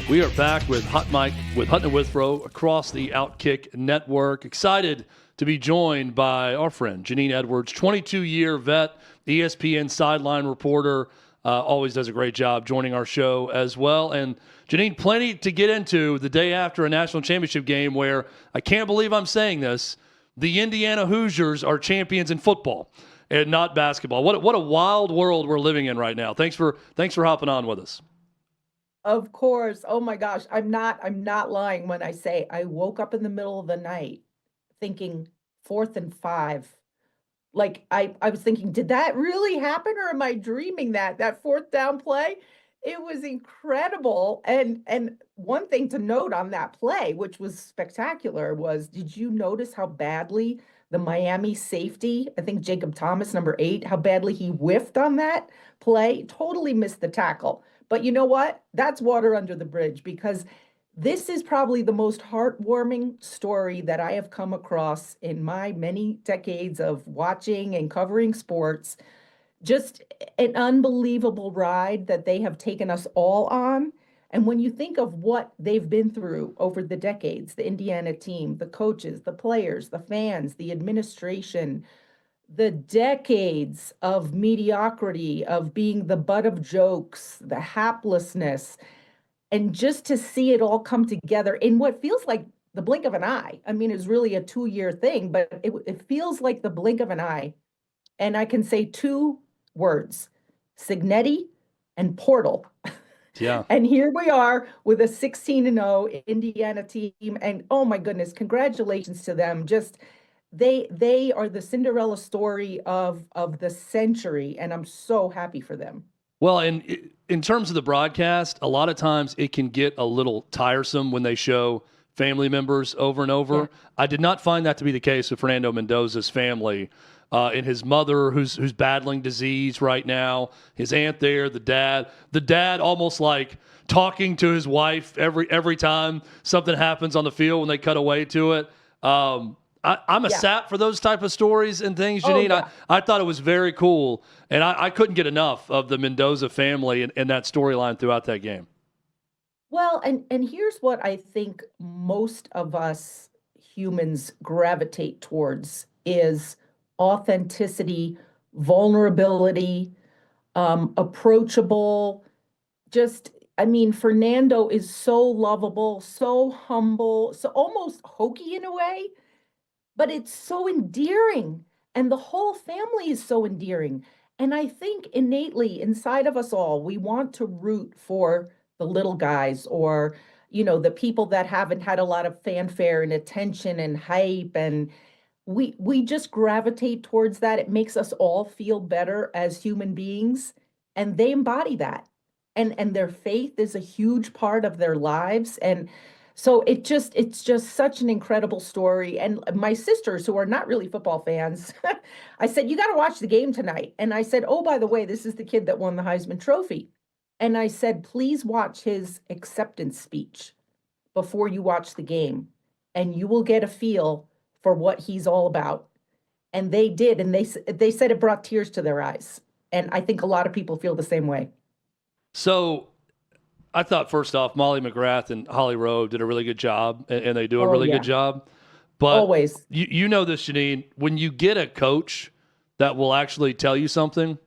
We are back with Hot Mike with Hutton and Withrow across the OutKick network. Excited to be joined by our friend Jeannine Edwards, 22-year vet, ESPN sideline reporter. Always does a great job joining our show as well. And Jeannine, plenty to get into the day after a national championship game where I can't believe I'm saying this. The Indiana Hoosiers are champions in football and not basketball. What a wild world we're living in right now. Thanks for hopping on with us. Of course. Oh my gosh. I'm not lying when I say I woke up in the middle of the night thinking 4th and 5. Like I was thinking, did that really happen or am I dreaming that fourth down play? It was incredible. And one thing to note on that play, which was spectacular, was did you notice how badly the Miami safety, I think Jacob Thomas, number 8, how badly he whiffed on that play? Totally missed the tackle. But you know what? That's water under the bridge because this is probably the most heartwarming story that I have come across in my many decades of watching and covering sports. Just an unbelievable ride that they have taken us all on. And when you think of what they've been through over the decades, the Indiana team, the coaches, the players, the fans, the administration, the decades of mediocrity, of being the butt of jokes, the haplessness, and just to see it all come together in what feels like the blink of an eye. I mean, it's really a 2-year thing, but it feels like the blink of an eye. And I can say 2 words, Signetti and Portal. Yeah. And here we are with a 16-0 Indiana team. And oh my goodness, congratulations to them. Just they are the Cinderella story of the century, and I'm so happy for them. Well, and in terms of the broadcast, a lot of times it can get a little tiresome when they show family members over and over. Yeah. I did not find that to be the case with Fernando Mendoza's family. And his mother, who's battling disease right now, his aunt there, the dad almost like talking to his wife every time something happens on the field when they cut away to it. I'm a sap for those type of stories and things, Jeannine. Yeah. I thought it was very cool, and I couldn't get enough of the Mendoza family and that storyline throughout that game. Well, and here's what I think most of us humans gravitate towards is authenticity, vulnerability, approachable. Just, I mean, Fernando is so lovable, so humble, so almost hokey in a way, but it's so endearing. And the whole family is so endearing. And I think innately inside of us all, we want to root for the little guys or, the people that haven't had a lot of fanfare and attention and hype. And we just gravitate towards that. It makes us all feel better as human beings. And they embody that. And their faith is a huge part of their lives. And so it's just such an incredible story. And my sisters, who are not really football fans, I said, you got to watch the game tonight. And I said, oh, by the way, this is the kid that won the Heisman Trophy. And I said, please watch his acceptance speech before you watch the game, and you will get a feel for what he's all about. And they did. And they said it brought tears to their eyes. And I think a lot of people feel the same way. So I thought, first off, Molly McGrath and Holly Rowe did a really good job, and they do a really good job. But always, you know this, Jeannine, when you get a coach that will actually tell you something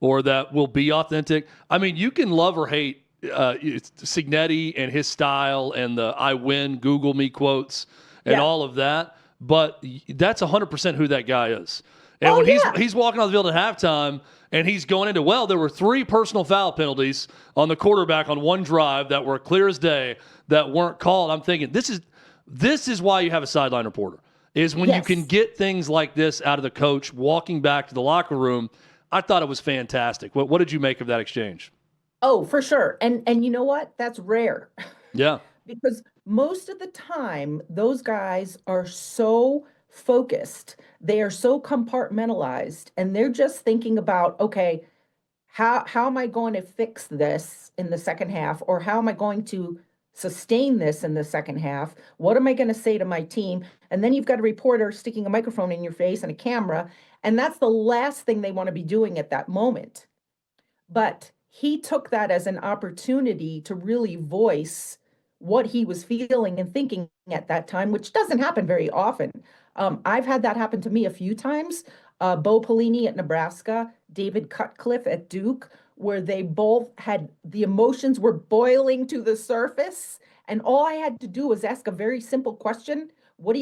or that will be authentic, I mean, you can love or hate Signetti and his style and the I win, Google me quotes and all of that, but that's 100% who that guy is. And when he's walking on the field at halftime and he's going into, well, there were 3 personal foul penalties on the quarterback on one drive that were clear as day that weren't called. I'm thinking this is why you have a sideline reporter, is when you can get things like this out of the coach walking back to the locker room. I thought it was fantastic. What did you make of that exchange? Oh, for sure. And you know what? That's rare. Yeah. Because most of the time, those guys are so focused, they are so compartmentalized, and they're just thinking about, okay, how am I going to fix this in the second half? Or how am I going to sustain this in the second half? What am I going to say to my team? And then you've got a reporter sticking a microphone in your face and a camera, and that's the last thing they want to be doing at that moment. But he took that as an opportunity to really voice what he was feeling and thinking at that time, which doesn't happen very often. I've had that happen to me a few times. Bo Pelini at Nebraska, David Cutcliffe at Duke, where they both had the emotions were boiling to the surface. And all I had to do was ask a very simple question. What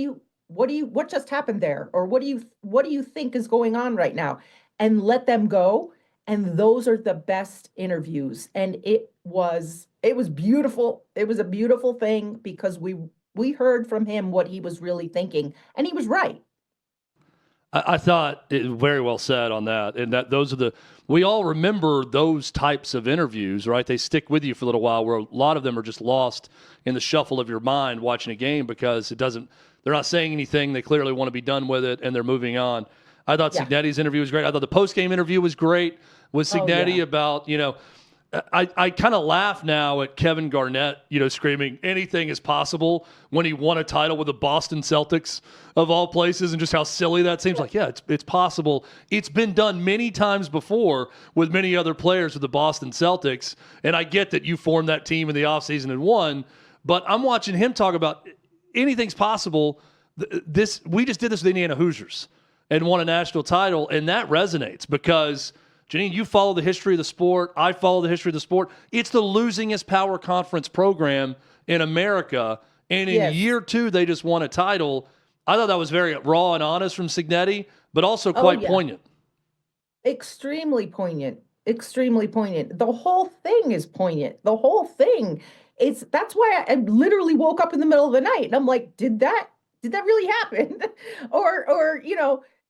just happened there? Or what do you think is going on right now? And let them go. And those are the best interviews. And it was beautiful. It was a beautiful thing because we heard from him what he was really thinking. And he was right. I thought it very well said on that. And that we all remember those types of interviews, right? They stick with you for a little while, where a lot of them are just lost in the shuffle of your mind watching a game because they're not saying anything. They clearly want to be done with it and they're moving on. I thought Cignetti's interview was great. I thought the post-game interview was great with Cignetti about, I kind of laugh now at Kevin Garnett, screaming anything is possible when he won a title with the Boston Celtics of all places, and just how silly that seems. Like, yeah, it's possible. It's been done many times before with many other players with the Boston Celtics, and I get that you formed that team in the offseason and won, but I'm watching him talk about anything's possible. We just did this with the Indiana Hoosiers and won a national title, and that resonates because – Jeannine, you follow the history of the sport. I follow the history of the sport. It's the losingest power conference program in America. And in year 2, they just won a title. I thought that was very raw and honest from Cignetti, but also quite poignant. Extremely poignant. Extremely poignant. The whole thing is poignant. The whole thing. That's why I literally woke up in the middle of the night and I'm like, did that really happen? or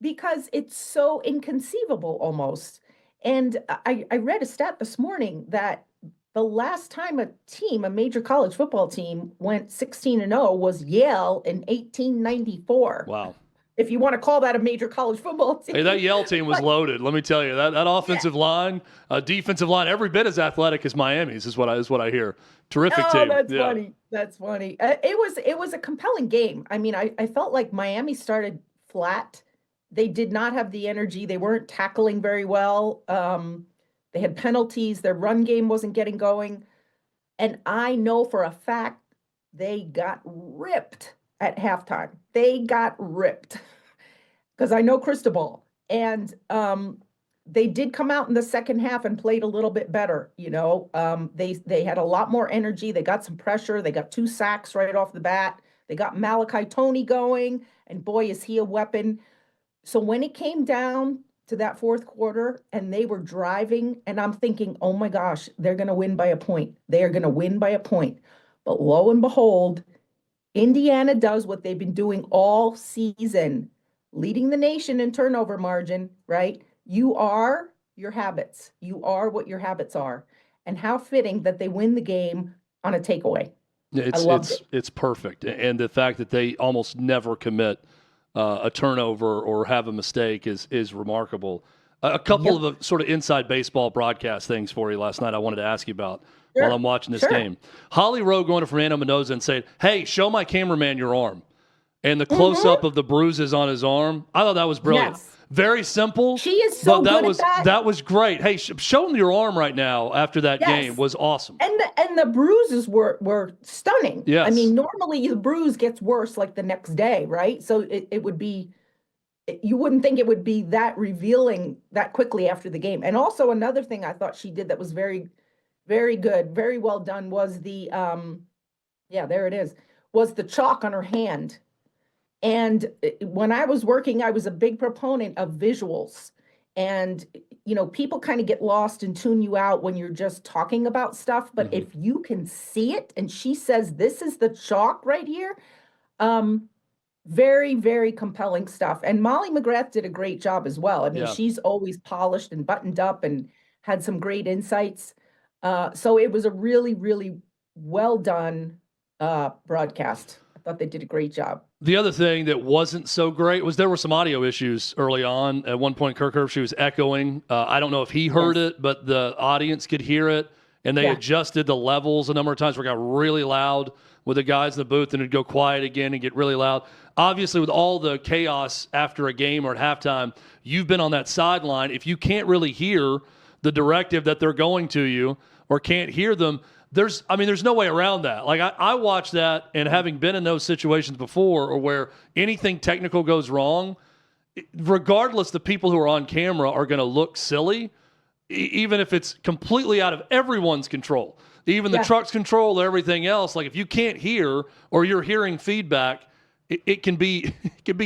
because it's so inconceivable almost. And I read a stat this morning that the last time a major college football team went 16-0 was Yale in 1894. Wow. If you want to call that a major college football team. Hey, that Yale team was loaded. Let me tell you, that offensive line, defensive line, every bit as athletic as Miami's is what I hear. Terrific team. That's funny. That's funny. It was a compelling game. I mean, I felt like Miami started flat. They did not have the energy. They weren't tackling very well. They had penalties. Their run game wasn't getting going. And I know for a fact they got ripped at halftime. They got ripped because I know Cristobal. And they did come out in the second half and played a little bit better. They had a lot more energy. They got some pressure. They got 2 sacks right off the bat. They got Malachi Toney going. And boy, is he a weapon. So when it came down to that fourth quarter and they were driving, and I'm thinking, oh my gosh, they're going to win by a point. They are going to win by a point. But lo and behold, Indiana does what they've been doing all season, leading the nation in turnover margin, right? You are your habits. You are what your habits are. And how fitting that they win the game on a takeaway. It's perfect. And the fact that they almost never commit a turnover or have a mistake is remarkable. A couple of sort of inside baseball broadcast things for you last night I wanted to ask you about while I'm watching this game. Holly Rowe going to Fernando Mendoza and saying, hey, show my cameraman your arm. And the close-up of the bruises on his arm, I thought that was brilliant. Yes. Very simple. She is so good at that. That was great. Hey, show him your arm right now after that game was awesome. And the bruises were stunning. Yes. I mean, normally the bruise gets worse like the next day, right? So it would be, you wouldn't think it would be that revealing that quickly after the game. And also another thing I thought she did that was very, very good, very well done was the, there it is, was the chalk on her hand. And when I was working, I was a big proponent of visuals. And, people kind of get lost and tune you out when you're just talking about stuff. But if you can see it, and she says, this is the chalk right here, very, very compelling stuff. And Molly McGrath did a great job as well. I mean, she's always polished and buttoned up and had some great insights. So it was a really, really well done broadcast. I thought they did a great job. The other thing that wasn't so great was there were some audio issues early on. At one point, Kirk Herbstreit was echoing. I don't know if he heard it, but the audience could hear it, and they adjusted the levels a number of times where it got really loud with the guys in the booth, and it'd go quiet again and get really loud. Obviously, with all the chaos after a game or at halftime, you've been on that sideline. If you can't really hear the directive that they're going to you or can't hear them. There's no way around that. Like I watch that, and having been in those situations before, or where anything technical goes wrong, regardless, the people who are on camera are going to look silly, even if it's completely out of everyone's control, even the truck's control or everything else. Like if you can't hear or you're hearing feedback, it can be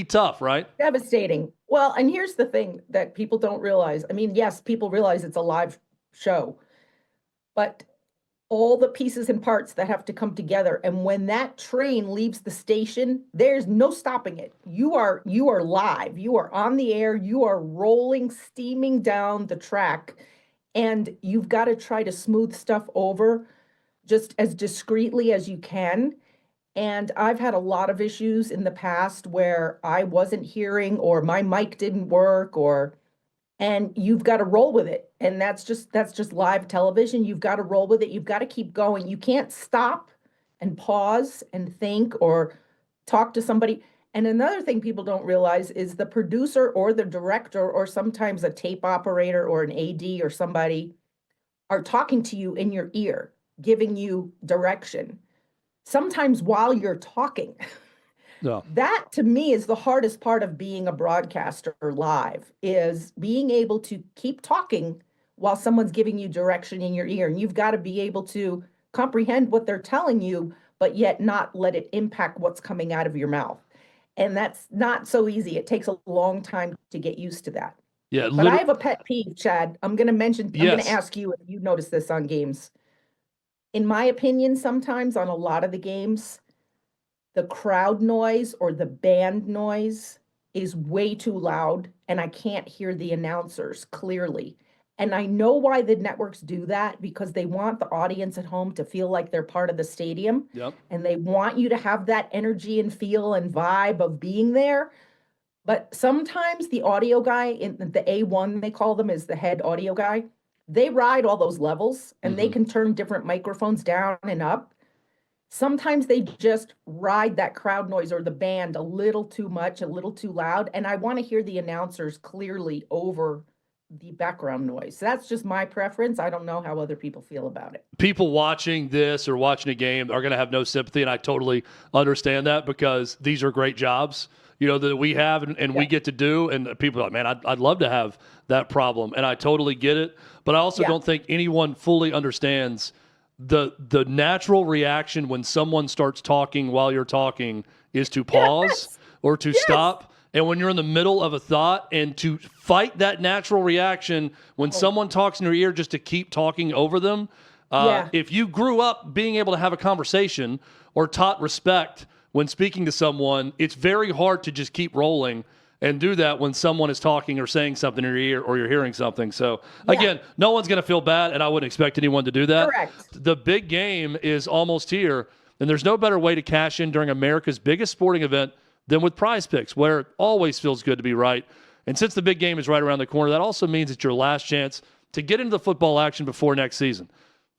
tough, right? Devastating. Well, and here's the thing that people don't realize. I mean, yes, people realize it's a live show, but all the pieces and parts that have to come together. And when that train leaves the station, there's no stopping it. You are live. You are on the air. You are rolling, steaming down the track. And you've got to try to smooth stuff over just as discreetly as you can. And I've had a lot of issues in the past where I wasn't hearing, or my mic didn't work, and you've got to roll with it. And that's just live television. You've got to roll with it. You've got to keep going. You can't stop and pause and think or talk to somebody. And another thing people don't realize is the producer or the director, or sometimes a tape operator or an AD or somebody, are talking to you in your ear, giving you direction, sometimes while you're talking. No. That to me is the hardest part of being a broadcaster live, is being able to keep talking while someone's giving you direction in your ear. And you've got to be able to comprehend what they're telling you, but yet not let it impact what's coming out of your mouth. And that's not so easy. It takes a long time to get used to that. Yeah, but I have a pet peeve, Chad. I'm going to ask you if you notice this on games. In my opinion, sometimes on a lot of the games, the crowd noise or the band noise is way too loud, and I can't hear the announcers clearly. And I know why the networks do that, because they want the audience at home to feel like they're part of the stadium. Yep. And they want you to have that energy and feel and vibe of being there. But sometimes the audio guy, in the A1, they call them, is the head audio guy. They ride all those levels, and they can turn different microphones down and up. Sometimes they just ride that crowd noise or the band a little too much, a little too loud. And I want to hear the announcers clearly over the background noise. That's just my preference. I don't know how other people feel about it. People watching this or watching a game are going to have no sympathy, and I totally understand that, because these are great jobs, that we have and we get to do. And people are like, man, I'd love to have that problem. And I totally get it. But I also don't think anyone fully understands the natural reaction when someone starts talking while you're talking is to pause or to stop. And when you're in the middle of a thought, and to fight that natural reaction when someone talks in your ear, just to keep talking over them. If you grew up being able to have a conversation or taught respect when speaking to someone, it's very hard to just keep rolling and do that when someone is talking or saying something in your ear or you're hearing something. So again, no one's going to feel bad, and I wouldn't expect anyone to do that. Correct. The big game is almost here, and there's no better way to cash in during America's biggest sporting event than with Prize Picks, where it always feels good to be right. And since the big game is right around the corner, that also means it's your last chance to get into the football action before next season.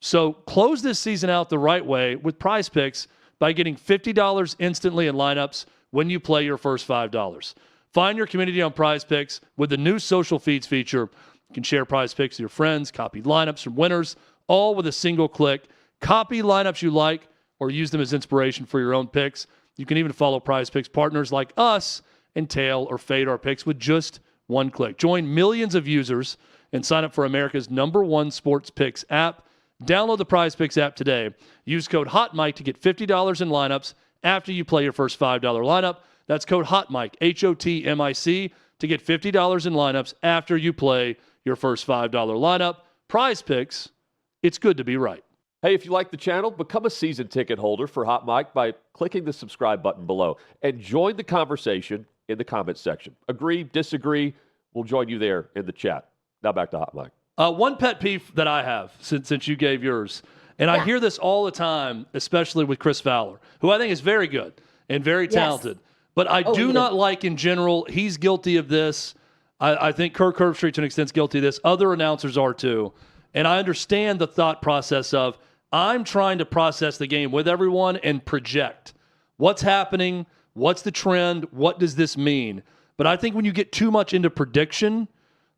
So close this season out the right way with Prize Picks by getting $50 instantly in lineups when you play your first $5. Find your community on Prize Picks with the new social feeds feature. You can share Prize Picks with your friends, copy lineups from winners, all with a single click. Copy lineups you like or use them as inspiration for your own picks. You can even follow Prize Picks partners like us and tail or fade our picks with just one click. Join millions of users and sign up for America's #1 sports picks app. Download the Prize Picks app today. Use code HOTMIC to get $50 in lineups after you play your first $5 lineup. That's code HOTMIC, HOTMIC, to get $50 in lineups after you play your first $5 lineup. Prize Picks, it's good to be right. Hey, if you like the channel, become a season ticket holder for Hot Mic by clicking the subscribe button below and join the conversation in the comments section. Agree, disagree, we'll join you there in the chat. Now back to Hot Mic. One pet peeve that I have since you gave yours, and I hear this all the time, especially with Chris Fowler, who I think is very good and very talented. But I do not like, in general, he's guilty of this. I think Kirk Herbstreit, to an extent, is guilty of this. Other announcers are too. And I understand the thought process of, I'm trying to process the game with everyone and project what's happening, what's the trend, what does this mean? But I think when you get too much into prediction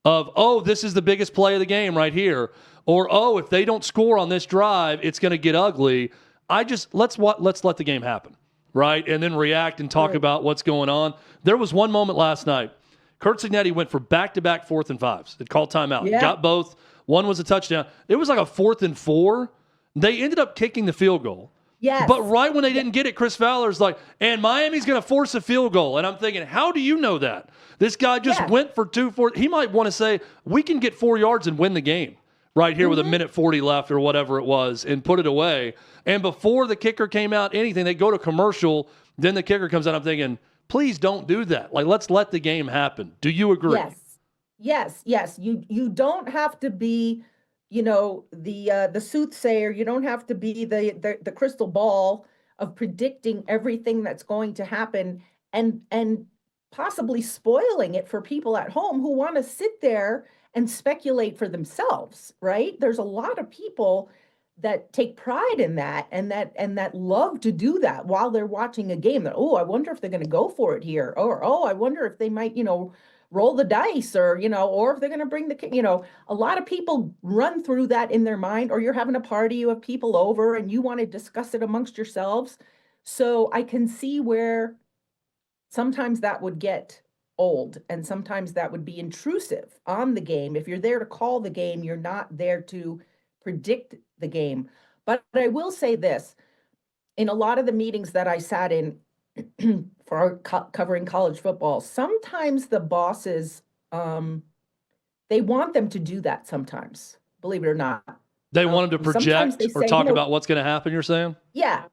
of, oh, this is the biggest play of the game right here, or oh, if they don't score on this drive, it's going to get ugly. Let's let the game happen, right? And then react and talk about what's going on. There was one moment last night. Curt Cignetti went for back-to-back 4th and 5s. It called timeout. Yeah. Got both. One was a touchdown. It was like a 4th and 4. They ended up kicking the field goal. Yes. But right when they didn't get it, Chris Fowler's like, and Miami's going to force a field goal. And I'm thinking, how do you know that? This guy just went for 2-4. He might want to say, we can get 4 yards and win the game right here with a minute 40 left or whatever it was and put it away. And before the kicker came out, anything, they go to commercial, then the kicker comes out. I'm thinking, please don't do that. Like, let's let the game happen. Do you agree? Yes. You don't have to be, the soothsayer. You don't have to be the crystal ball of predicting everything that's going to happen and possibly spoiling it for people at home who want to sit there and speculate for themselves, right? There's a lot of people that take pride in that and that love to do that while they're watching a game. That, oh, I wonder if they're going to go for it here, or oh, I wonder if they might, roll the dice, or or if they're going to bring the, a lot of people run through that in their mind. Or you're having a party, you have people over, and you want to discuss it amongst yourselves. So I can see where sometimes that would get old, and sometimes that would be intrusive on the game. If you're there to call the game, you're not there to predict the game. But I will say this, in a lot of the meetings that I sat in for covering college football, sometimes the bosses, they want them to do that sometimes, believe it or not. They want them to project or say, talk about what's going to happen, you're saying? Yeah.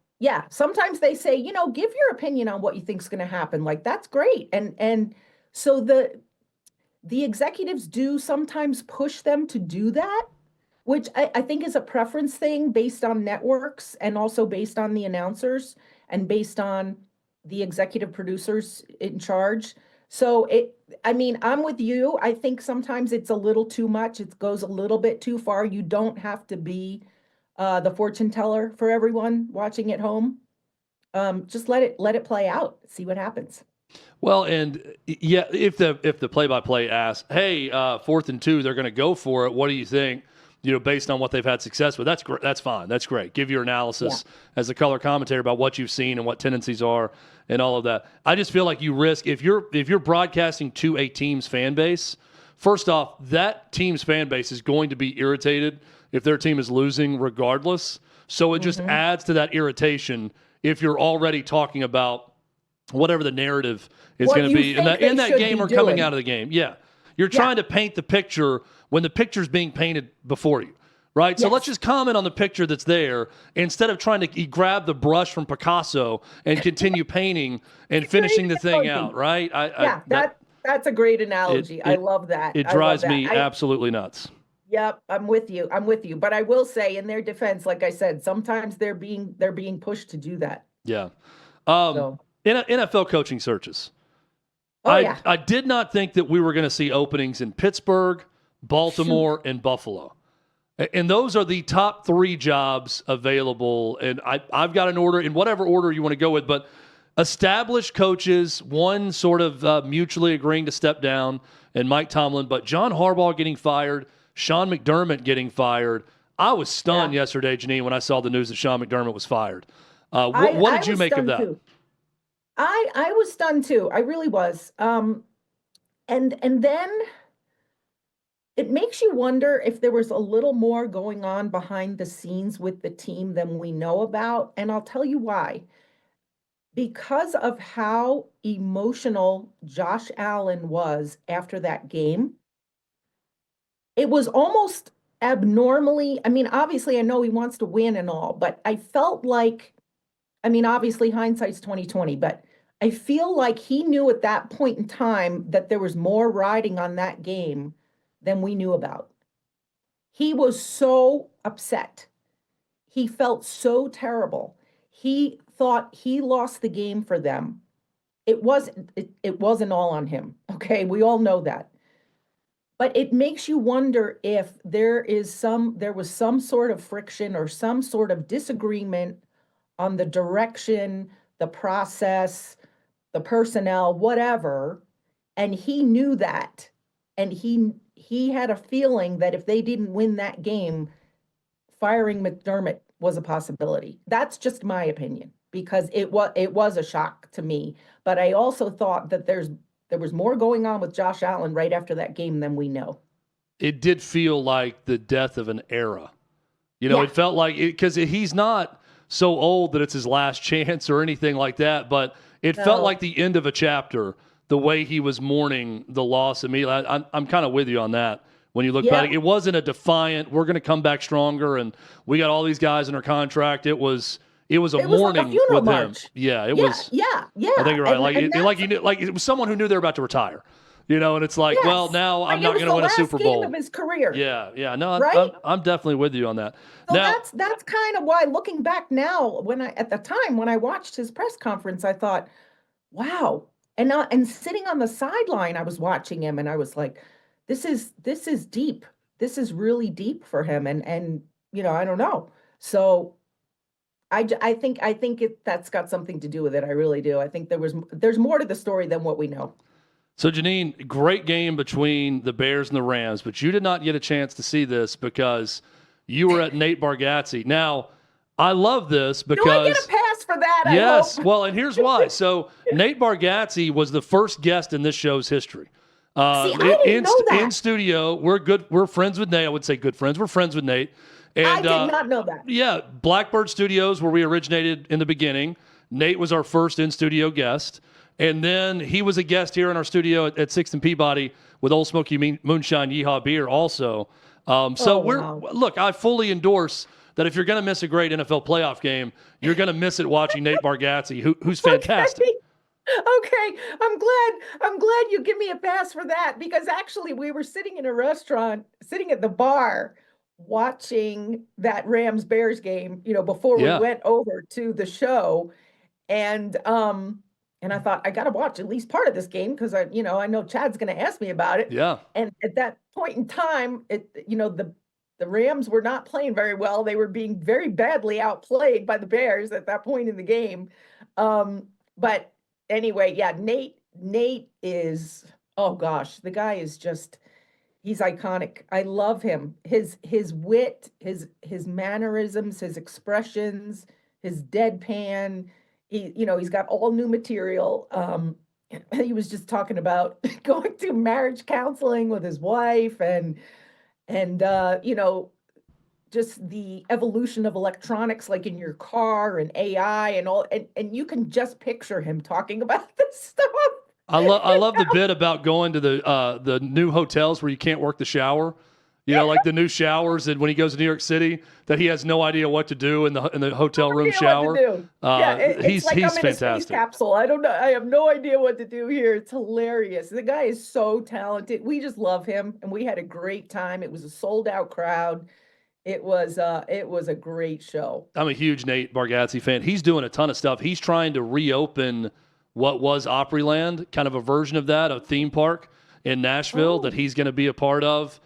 Sometimes they say, give your opinion on what you think is going to happen. Like, that's great. And so the executives do sometimes push them to do that, which I think is a preference thing based on networks and also based on the announcers and based on the executive producers in charge. So I'm with you. I think sometimes it's a little too much. It goes a little bit too far. You don't have to be the fortune teller for everyone watching at home. Just let it play out. See what happens. Well, and yeah, if the play-by-play asks, hey, 4th and 2, they're going to go for it. What do you think? Based on what they've had success with, that's great. That's fine. That's great. Give your analysis as a color commentator about what you've seen and what tendencies are and all of that. I just feel like you risk, if you're broadcasting to a team's fan base, first off, that team's fan base is going to be irritated if their team is losing regardless. So it just adds to that irritation if you're already talking about whatever the narrative is going to be in that game or coming out of the game. Yeah. You're trying to paint the picture when the picture's being painted before you, right? So let's just comment on the picture that's there instead of trying to grab the brush from Picasso and continue painting and finishing the thing out, right? That's a great analogy. I love that. It drives me absolutely nuts. Yep, I'm with you. But I will say, in their defense, like I said, sometimes they're being pushed to do that. Yeah. NFL coaching searches. I did not think that we were going to see openings in Pittsburgh, Baltimore, and Buffalo. And those are the top 3 jobs available. And I've got an order in whatever order you want to go with, but established coaches, one sort of mutually agreeing to step down, and Mike Tomlin, but John Harbaugh getting fired, Sean McDermott getting fired. I was stunned yesterday, Jeannine, when I saw the news that Sean McDermott was fired. What did you make of that? Too. I was stunned too. I really was. And then it makes you wonder if there was a little more going on behind the scenes with the team than we know about. And I'll tell you why. Because of how emotional Josh Allen was after that game, it was almost abnormally, obviously I know he wants to win and all, but I felt like, obviously hindsight's 2020, but I feel like he knew at that point in time that there was more riding on that game than we knew about. He was so upset. He felt so terrible. He thought he lost the game for them. It wasn't all on him. Okay, we all know that. But it makes you wonder if there was some sort of friction or some sort of disagreement on the direction, the process, the personnel, whatever, and he knew that, and he he had a feeling that if they didn't win that game, firing McDermott was a possibility. That's just my opinion, because it was a shock to me. But I also thought that there was more going on with Josh Allen right after that game than we know. It did feel like the death of an era. You know, Yeah. it felt like it, because he's not so old that it's his last chance or anything like that, but it felt No. like the end of a chapter, the way he was mourning the loss of me. I'm kind of with you on that. When you look Yeah. back, it wasn't a defiant, we're going to come back stronger and we got all these guys in our contract. It was a It was like a mourning funeral with march. him. Yeah, it Yeah, was. yeah. I think you're right. And- Like and it, that's- like you knew, like it was someone who knew they were about to retire. You know, and it's like, yes. well, now Like, I'm it not was going to the win a last Super game Bowl. of his career. Yeah. No, Right? I'm definitely with you on that. So Now, that's kind of why, looking back now, at the time when I watched his press conference, I thought, wow. And sitting on the sideline, I was watching him, and I was like, this is deep. This is really deep for him, and I don't know. So I think that's got something to do with it. I really do. I think there's more to the story than what we know. so Jeannine, great game between the Bears and the Rams, but you did not get a chance to see this because you were at Nate Bargatze. Now, I love this because Do I get a pass for that? yes. I hope? Well, and here's why. So Nate Bargatze was the first guest in this show's history. See, I didn't know that. In studio, we're friends with Nate. I would say good friends. We're friends with Nate. And, I did not know that. Yeah, Blackbird Studios, where we originated in the beginning. Nate was our first in-studio guest. And then he was a guest here in our studio at 6th and Peabody with Old Smoky Moonshine Yeehaw Beer also. Wow. Look, I fully endorse that if you're going to miss a great NFL playoff game, you're going to miss it watching Nate Bargatze, who's fantastic. Okay, I'm glad you give me a pass for that, because actually we were sitting in a restaurant, sitting at the bar, watching that Rams Bears game, before Yeah. we went over to the show, and I thought I got to watch at least part of this game because I know Chad's going to ask me about it. Yeah. And at that point in time, the Rams were not playing very well. They were being very badly outplayed by the Bears at that point in the game. But anyway, yeah, Nate is, oh gosh, the guy is just, he's iconic. I love him. His wit, his mannerisms, his expressions, his deadpan. He's got all new material. He was just talking about going through marriage counseling with his wife and just the evolution of electronics, like in your car and AI and all, and you can just picture him talking about this stuff. I love the bit about going to the new hotels where you can't work the shower. Like the new showers, and when he goes to New York City, that he has no idea what to do in the hotel room shower. It's like he's I'm in a space fantastic. capsule. I don't know. I have no idea what to do here. It's hilarious. The guy is so talented. We just love him, and we had a great time. It was a sold out crowd. It was a great show. I'm a huge Nate Bargatze fan. He's doing a ton of stuff. He's trying to reopen what was Opryland, kind of a version of that, a theme park in Nashville that he's going to be a part of.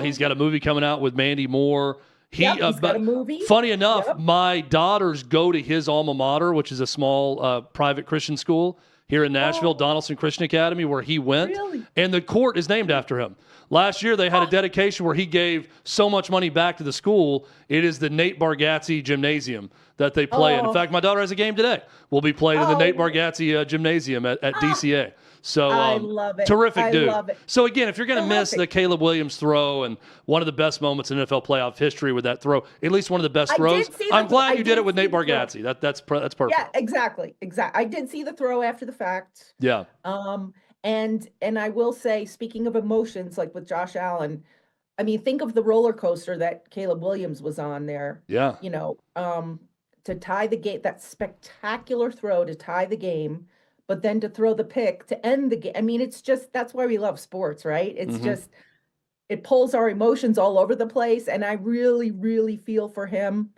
He's got a movie coming out with Mandy Moore. He's got a movie. Funny enough, my daughters go to his alma mater, which is a small private Christian school here in Nashville, Donaldson Christian Academy, where he went. Really? And the court is named after him. Last year, they had a dedication where he gave so much money back to the school. It is the Nate Bargatze Gymnasium that they play in. In fact, my daughter has a game today. We'll be playing in the Nate Bargatze Gymnasium at DCA. So I love it. Terrific I dude. love it. So again, if you're going to miss Terrific. the Caleb Williams throw and one of the best moments in NFL playoff history with that throw, at least one of the best I throws, did see I'm the- glad I you did it did with see Nate the throw. Bargatze. That's perfect. Yeah, exactly. I did see the throw after the fact. Yeah. And I will say, speaking of emotions, like with Josh Allen, I mean, think of the roller coaster that Caleb Williams was on there. Yeah. To tie the game, that spectacular throw to tie the game, but then to throw the pick to end the game. I mean, it's just, that's why we love sports, right? It's just, it pulls our emotions all over the place. And I really, really feel for him.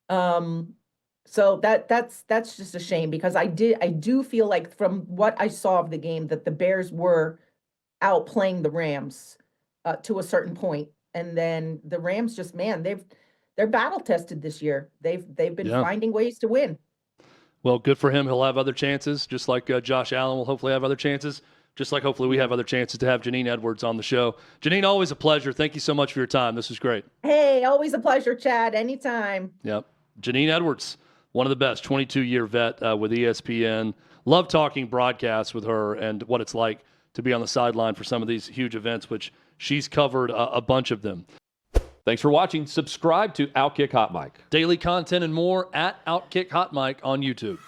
So that's just a shame, because I do feel like, from what I saw of the game, that the Bears were outplaying the Rams to a certain point. And then the Rams just, man, they're battle tested this year. They've been finding ways to win. Well, good for him. He'll have other chances, just like Josh Allen will hopefully have other chances. just like hopefully we have other chances to have Jeannine Edwards on the show. Jeannine, always a pleasure. Thank you so much for your time. This was great. Hey, always a pleasure, Chad. Anytime. Yep. Jeannine Edwards, one of the best, 22-year vet with ESPN. Love talking broadcasts with her and what it's like to be on the sideline for some of these huge events, which she's covered a bunch of them. Thanks for watching. Subscribe to OutKick Hot Mic. Daily content and more at OutKick Hot Mic on YouTube.